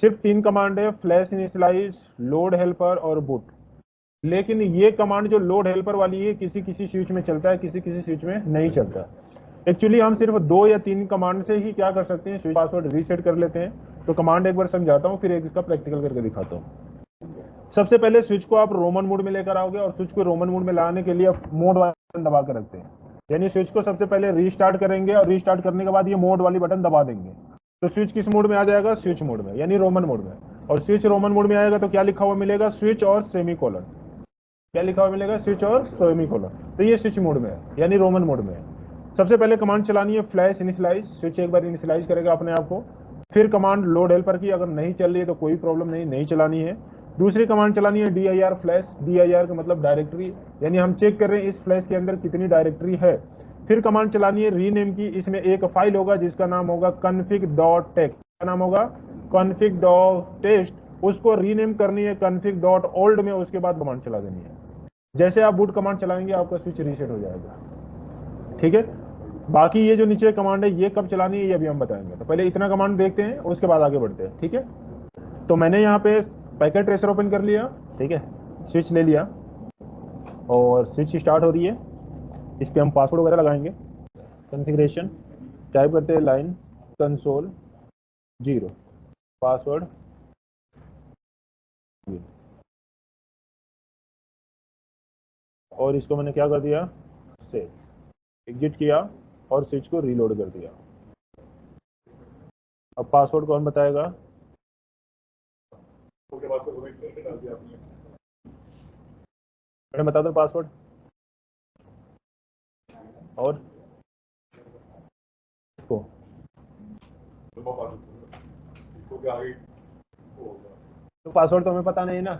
सिर्फ 3 कमांड है, flash initialise, load helper और बूट। लेकिन ये कमांड जो लोड हेल्पर वाली है किसी किसी स्विच में चलता है, किसी किसी स्विच में नहीं चलता। एक्चुअली हम सिर्फ 2 या 3 कमांड से ही क्या कर सकते हैं, स्विच पासवर्ड रीसेट कर लेते हैं। तो कमांड एक बार समझाता हूँ, फिर एक इसका प्रैक्टिकल करके दिखाता हूँ। सबसे पहले स्विच को आप रोमन मोड में लेकर आओगे, और स्विच को रोमन मोड में लाने के लिए आप मोड वाला बटन दबा कर रखते हैं। यानी स्विच को सबसे पहले रीस्टार्ट करेंगे, और रीस्टार्ट करने के बाद ये मोड वाली बटन दबा देंगे, तो स्विच किस मोड में आ जाएगा, स्विच मोड में, यानी रोमन मोड में। और स्विच रोमन मोड में आएगा तो क्या लिखा हुआ मिलेगा, स्विच और सेमी कोलन। क्या लिखा हुआ मिलेगा, स्विच और सेमी कोलन। तो ये स्विच मोड में है, यानी रोमन मोड में है। सबसे पहले कमांड चलानी है फ्लैश इनिशियलाइज, स्विच एक बार इनिशियलाइज करेगा अपने आप को। फिर कमांड लोड हेल्पर की, अगर नहीं चल रही है तो कोई प्रॉब्लम नहीं, नहीं चलानी है। दूसरी कमांड चलानी है dir फ्लैश, dir का मतलब डायरेक्टरी, यानी हम चेक कर रहे हैं इस फ्लैश के अंदर कितनी डायरेक्टरी है। फिर कमांड चलानी है रीनेम की, इसमें एक फाइल होगा जिसका नाम होगा config.txt। क्या नाम होगा, config.txt। उसको रीनेम करनी है config.old में, उसके बाद कमांड चला देनी है। जैसे आप बूट कमांड चलाएंगे आपका स्विच रीसेट हो जाएगा। ठीक है, बाकी ये जो नीचे कमांड है ये कब चलानी है ये अभी हम बताएंगे। तो पहले इतना कमांड देखते हैं, उसके बाद आगे बढ़ते हैं। ठीक है, तो मैंने यहाँ पे पैकेट ट्रेसर ओपन कर लिया। ठीक है, स्विच ले लिया और स्विच स्टार्ट हो रही है। इस पर हम पासवर्ड वगैरह लगाएंगे। कॉन्फ़िगरेशन टाइप करते हैं, लाइन कंसोल 0, पासवर्ड 0। और इसको मैंने क्या कर दिया, सेव, एग्जिट किया और स्विच को रीलोड कर दिया। अब पासवर्ड कौन बताएगा, मैंने बता दो पासवर्ड। और इसको तो पासवर्ड तो हमें पता नहीं ना,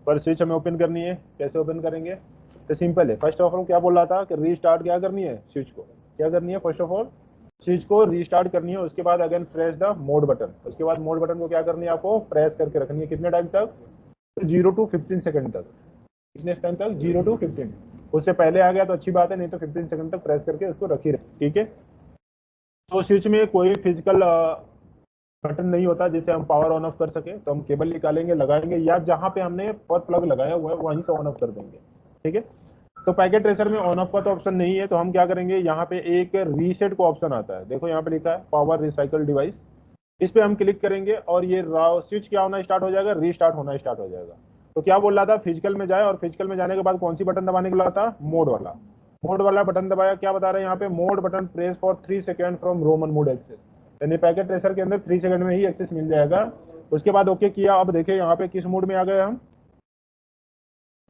पर स्विच हमें ओपन करनी है। कैसे ओपन करेंगे, तो सिंपल है। फर्स्ट ऑफ ऑल क्या बोल रहा था कि रीस्टार्ट क्या करनी है, स्विच को क्या करनी है, फर्स्ट ऑफ ऑल स्विच को रीस्टार्ट करनी है। उसके बाद again press the mode button, उसके बाद मोड बटन को क्या करनी है, आपको प्रेस करके रखनी है। कितने टाइम तक, 0 to 15 सेकंड तक। कितने टाइम तक, 0 to 15। उससे पहले आ गया तो अच्छी बात है, नहीं तो 15 सेकंड तक प्रेस करके उसको रखी रहे। ठीक है, तो स्विच में कोई फिजिकल बटन नहीं होता जिसे हम पावर ऑन ऑफ कर सके। तो हम केबल निकालेंगे, लगाएंगे, या जहां पे हमने प्लग लगाया हुआ है वहीं से ऑन ऑफ कर देंगे। ठीक है, तो पैकेट ट्रेसर में ऑन ऑफ का तो ऑप्शन नहीं है, तो हम क्या करेंगे, यहाँ पे एक रीसेट का ऑप्शन आता है। देखो यहाँ पे लिखा है पावर रिसाइकल डिवाइस, इस पे हम क्लिक करेंगे और ये स्विच क्या होना स्टार्ट हो जाएगा, रीस्टार्ट होना स्टार्ट हो जाएगा। तो क्या बोल रहा था, फिजिकल में जाए, और फिजिकल में जाने के बाद कौन सी बटन दबाने के लिए था, मोड वाला। मोड वाला बटन दबाया, क्या बता रहे हैं यहाँ पे, mode button press for 3 second from roman mode access. यानी पैकेट ट्रेसर के अंदर 3 सेकंड में ही एक्सेस मिल जाएगा। उसके बाद ओके किया। अब देखिए यहाँ पे किस मोड में आ गए हम,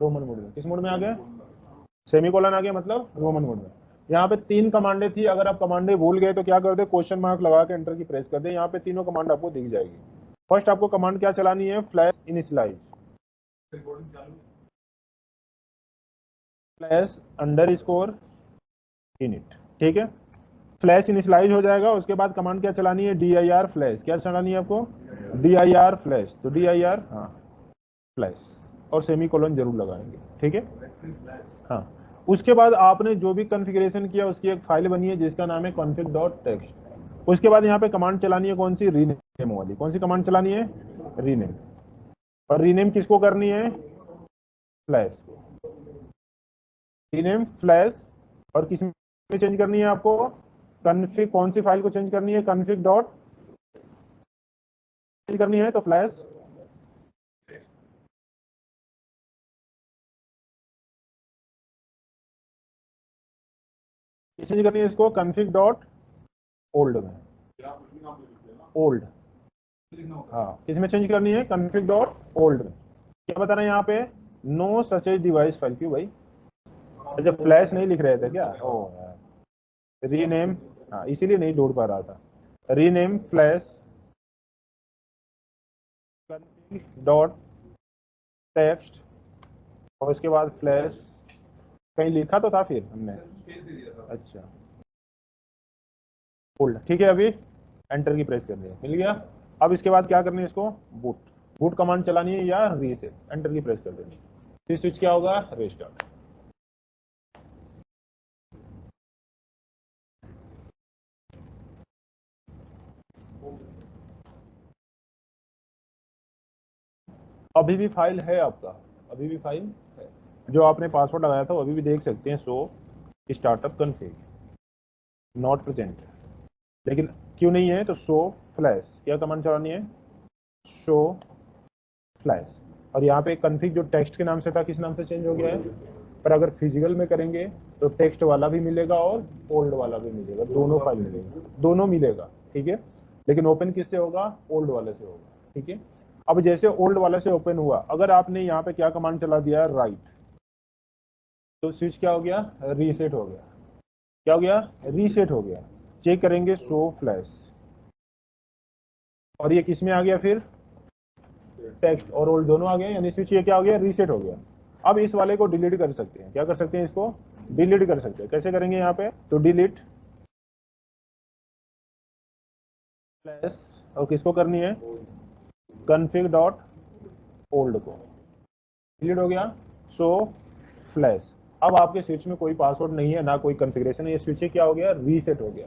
रोमन मोड में। किस मोड में आ गए, सेमीकोलन आ गया, मतलब रोमन मोड में। यहाँ पे 3 कमांडे थी, अगर आप कमांडे भूल गए तो क्या कर दे, क्वेश्चन मार्क लगा के एंटर की प्रेस कर दे। यहाँ पे तीनों कमांड आपको दिख जाएगी। फर्स्ट आपको कमांड क्या चलानी है, flash initialize, flash underscore init. ठीक है, फ्लैश इनिशियलाइज हो जाएगा। उसके बाद कमांड क्या चलानी है, dir फ्लैश। क्या चलानी है आपको, dir फ्लैश। तो dir, हाँ, फ्लैश, और सेमी कोलन जरूर लगाएंगे। ठीक है, हाँ। उसके बाद आपने जो भी कॉन्फ़िगरेशन किया उसकी एक फाइल बनी है जिसका नाम है config.txt। उसके बाद यहाँ पे कमांड चलानी है, कौन सी, रीनेम वाली। कौन सी कमांड चलानी है, रीनेम। और रीनेम किसको करनी है, फ्लैश, रीनेम फ्लैश। और किस में चेंज करनी है आपको, कन्फिग, कौन सी फाइल को चेंज करनी है, कन्फिग डॉट चेंज करनी है, तो फ्लैश चेंज करनी है, इसको कन्फिग डॉट ओल्ड में, ओल्ड, हाँ, किस में चेंज करनी है, कन्फिग डॉट ओल्ड में। क्या बता रहे हैं यहाँ पे, नो सच डिवाइस फाइल। क्यों भाई, अच्छा फ्लैश नहीं लिख रहे थे क्या, ओ रीनेम, हाँ इसीलिए नहीं ढूंढ पा रहा था। रीनेम फ्लैश डॉट टेक्स्ट, और उसके बाद फ्लैश, कहीं लिखा तो था फिर हमने, अच्छा होल्ड। ठीक है, अभी एंटर की प्रेस कर दिया, मिल गया। अब इसके बाद क्या करनी है, इसको बूट, बूट कमांड चलानी है या रीसेट, एंटर की प्रेस कर देनी। फिर स्विच क्या होगा, रेस्टार्ट। अभी भी फाइल है आपका, अभी भी फाइल है, जो आपने पासवर्ड लगाया था वो अभी भी देख सकते हैं, show startup config not present. लेकिन क्यों नहीं है, तो शो फ्लैश, क्या कमांड चलानी है, शो फ्लैश। और यहाँ पे कन्फिग जो टेक्स्ट के नाम से था किस नाम से चेंज हो गया है, पर अगर फिजिकल में करेंगे तो टेक्स्ट वाला भी मिलेगा और ओल्ड वाला भी मिलेगा, दोनों फाइल मिलेगा, दोनों मिलेगा, ठीक है। लेकिन ओपन किससे होगा, ओल्ड वाले से होगा, ठीक है। अब जैसे ओल्ड वाले से ओपन हुआ, अगर आपने यहाँ पे क्या कमांड चला दिया, राइट, तो स्विच क्या हो गया, रीसेट हो गया, क्या हो गया, रीसेट हो गया। चेक करेंगे शो फ्लैश, और ये किस में आ गया फिर, टेक्स्ट और ओल्ड दोनों आ गए, यानी स्विच ये क्या हो गया, रीसेट हो गया। अब इस वाले को डिलीट कर सकते हैं, क्या कर सकते हैं, इसको डिलीट कर सकते हैं। कैसे करेंगे यहाँ पे, तो डिलीट फ्लैश, और किसको करनी है, config डॉट ओल्ड को, डिलीट हो गया, सो फ्लैश। अब आपके स्विच में कोई पासवर्ड नहीं है ना कोई कॉन्फ़िगरेशन है, ये स्विच क्या हो गया, रीसेट हो गया।